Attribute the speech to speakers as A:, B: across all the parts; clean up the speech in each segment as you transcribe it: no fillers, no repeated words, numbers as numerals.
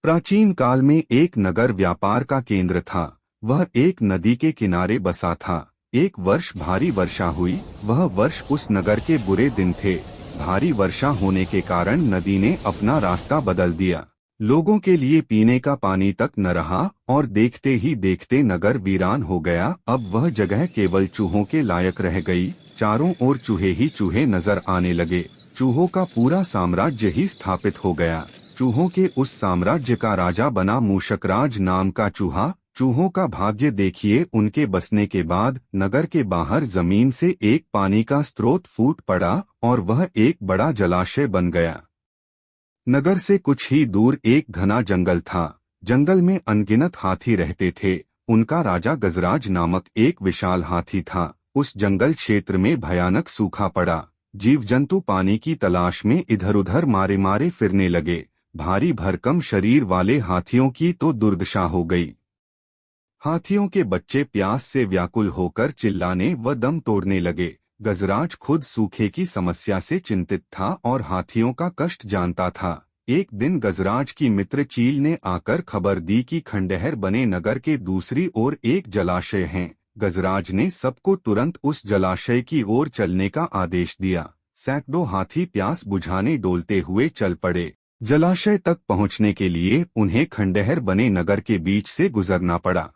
A: प्राचीन काल में एक नगर व्यापार का केंद्र था। वह एक नदी के किनारे बसा था। एक वर्ष भारी वर्षा हुई। वह वर्ष उस नगर के बुरे दिन थे। भारी वर्षा होने के कारण नदी ने अपना रास्ता बदल दिया। लोगों के लिए पीने का पानी तक न रहा और देखते ही देखते नगर वीरान हो गया। अब वह जगह केवल चूहों के लायक रह गई। चारों ओर चूहे ही चूहे नजर आने लगे। चूहों का पूरा साम्राज्य ही स्थापित हो गया। चूहों के उस साम्राज्य का राजा बना मूषकराज नाम का चूहा। चूहों का भाग्य देखिए, उनके बसने के बाद नगर के बाहर जमीन से एक पानी का स्रोत फूट पड़ा और वह एक बड़ा जलाशय बन गया। नगर से कुछ ही दूर एक घना जंगल था। जंगल में अनगिनत हाथी रहते थे। उनका राजा गजराज नामक एक विशाल हाथी था। उस जंगल क्षेत्र में भयानक सूखा पड़ा। जीव जंतु पानी की तलाश में इधर उधर मारे मारे फिरने लगे। भारी भरकम शरीर वाले हाथियों की तो दुर्दशा हो गई। हाथियों के बच्चे प्यास से व्याकुल होकर चिल्लाने व दम तोड़ने लगे। गजराज खुद सूखे की समस्या से चिंतित था और हाथियों का कष्ट जानता था। एक दिन गजराज की मित्र चील ने आकर खबर दी कि खंडहर बने नगर के दूसरी ओर एक जलाशय है। गजराज ने सबको तुरंत उस जलाशय की ओर चलने का आदेश दिया। सैकड़ों हाथी प्यास बुझाने डोलते हुए चल पड़े। जलाशय तक पहुंचने के लिए उन्हें खंडहर बने नगर के बीच से गुजरना पड़ा।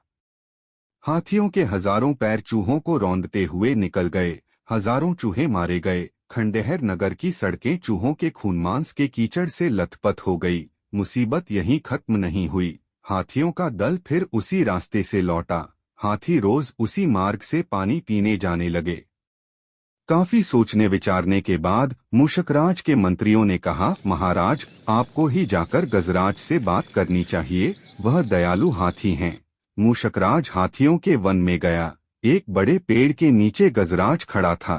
A: हाथियों के हजारों पैर चूहों को रौंदते हुए निकल गए। हजारों चूहे मारे गए। खंडहर नगर की सड़कें चूहों के खूनमांस के कीचड़ से लथपथ हो गई। मुसीबत यहीं खत्म नहीं हुई। हाथियों का दल फिर उसी रास्ते से लौटा। हाथी रोज उसी मार्ग से पानी पीने जाने लगे। काफी सोचने विचारने के बाद मूषकराज के मंत्रियों ने कहा, महाराज, आपको ही जाकर गजराज से बात करनी चाहिए। वह दयालु हाथी हैं। मूषकराज हाथियों के वन में गया। एक बड़े पेड़ के नीचे गजराज खड़ा था।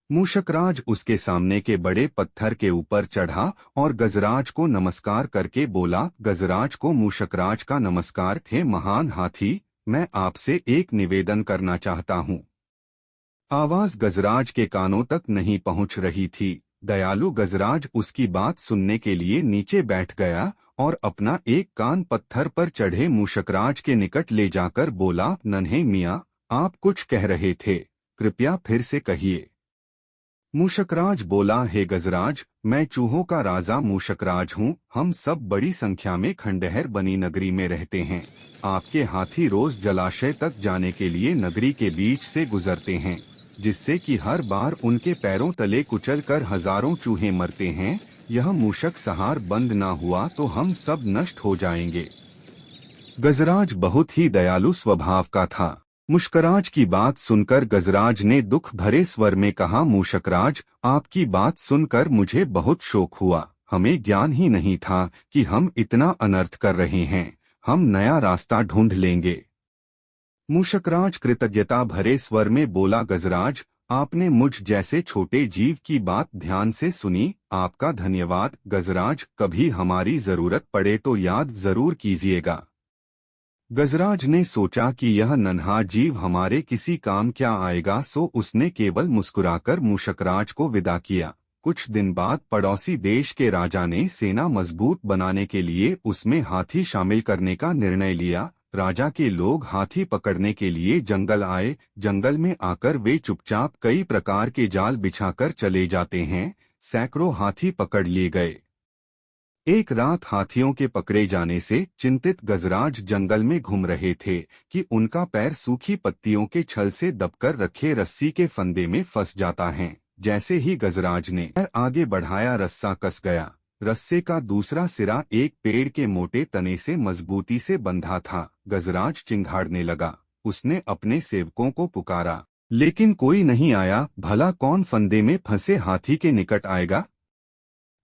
A: मूषकराज उसके सामने के बड़े पत्थर के ऊपर चढ़ा और गजराज को नमस्कार करके बोला। गजराज को मूषकराज का नमस्कार। हे महान हाथी, मैं आपसे एक निवेदन करना चाहता हूँ। आवाज गजराज के कानों तक नहीं पहुंच रही थी। दयालु गजराज उसकी बात सुनने के लिए नीचे बैठ गया और अपना एक कान पत्थर पर चढ़े मूषकराज के निकट ले जाकर बोला, नन्हे मियाँ, आप कुछ कह रहे थे, कृपया फिर से कहिए। मूषकराज बोला, हे गजराज, मैं चूहों का राजा मूषकराज हूँ। हम सब बड़ी संख्या में खंडहर बनी नगरी में रहते हैं। आपके हाथी रोज जलाशय तक जाने के लिए नगरी के बीच से गुजरते हैं, जिससे कि हर बार उनके पैरों तले कुचल कर हजारों चूहे मरते हैं। यह मूषक सहार बंद ना हुआ तो हम सब नष्ट हो जाएंगे। गजराज बहुत ही दयालु स्वभाव का था। मूषकराज की बात सुनकर गजराज ने दुख भरे स्वर में कहा, मूषकराज, आपकी बात सुनकर मुझे बहुत शोक हुआ। हमें ज्ञान ही नहीं था कि हम इतना अनर्थ कर रहे हैं। हम नया रास्ता ढूंढ लेंगे। मूषकराज कृतज्ञता भरे स्वर में बोला, गजराज, आपने मुझ जैसे छोटे जीव की बात ध्यान से सुनी। आपका धन्यवाद। गजराज, कभी हमारी जरूरत पड़े तो याद जरूर कीजिएगा। गजराज ने सोचा कि यह नन्हा जीव हमारे किसी काम क्या आएगा, सो उसने केवल मुस्कुराकर मूषकराज को विदा किया। कुछ दिन बाद पड़ोसी देश के राजा ने सेना मजबूत बनाने के लिए उसमें हाथी शामिल करने का निर्णय लिया। राजा के लोग हाथी पकड़ने के लिए जंगल आए। जंगल में आकर वे चुपचाप कई प्रकार के जाल बिछाकर चले जाते हैं। सैकड़ों हाथी पकड़ लिए गए। एक रात हाथियों के पकड़े जाने से चिंतित गजराज जंगल में घूम रहे थे कि उनका पैर सूखी पत्तियों के छल से दबकर रखे रस्सी के फंदे में फंस जाता है। जैसे ही गजराज ने पैर आगे बढ़ाया, रस्सा कस गया। रस्से का दूसरा सिरा एक पेड़ के मोटे तने से मजबूती से बंधा था। गजराज चिंघाड़ने लगा। उसने अपने सेवकों को पुकारा, लेकिन कोई नहीं आया। भला कौन फंदे में फंसे हाथी के निकट आएगा?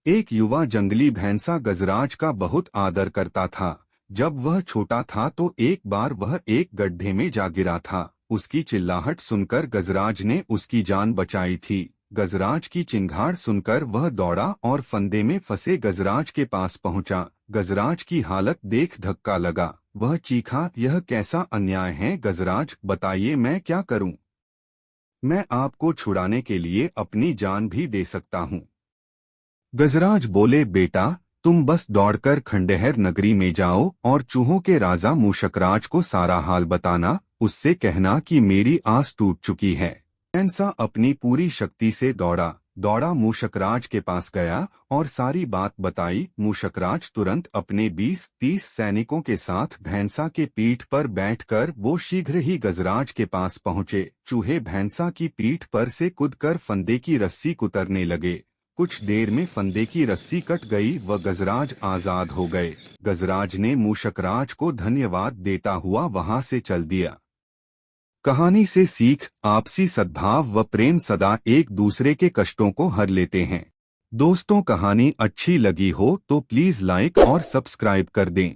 A: एक युवा जंगली भैंसा गजराज का बहुत आदर करता था। जब वह छोटा था तो एक बार वह एक गड्ढे में जा गिरा था। उसकी चिल्लाहट सुनकर गजराज ने उसकी जान बचाई थी। गजराज की चिंगाड़ सुनकर वह दौड़ा और फंदे में फंसे गजराज के पास पहुंचा। गजराज की हालत देख धक्का लगा। वह चीखा, यह कैसा अन्याय है गजराज, बताइए मैं क्या करूं? मैं आपको छुड़ाने के लिए अपनी जान भी दे सकता हूं। गजराज बोले, बेटा, तुम बस दौड़कर खंडहर नगरी में जाओ और चूहों के राजा मूषकराज को सारा हाल बताना, उससे कहना कि मेरी आस टूट चुकी है। भैंसा अपनी पूरी शक्ति से दौड़ा मूषकराज के पास गया और सारी बात बताई। मूषकराज तुरंत अपने 20-30 सैनिकों के साथ भैंसा के पीठ पर बैठकर वो शीघ्र ही गजराज के पास पहुंचे। चूहे भैंसा की पीठ पर से कूदकर फंदे की रस्सी कुतरने लगे। कुछ देर में फंदे की रस्सी कट गई व गजराज आजाद हो गए। गजराज ने मूषकराज को धन्यवाद देता हुआ वहां से चल दिया। कहानी से सीख, आपसी सद्भाव व प्रेम सदा एक दूसरे के कष्टों को हर लेते हैं। दोस्तों, कहानी अच्छी लगी हो तो प्लीज लाइक और सब्सक्राइब कर दें।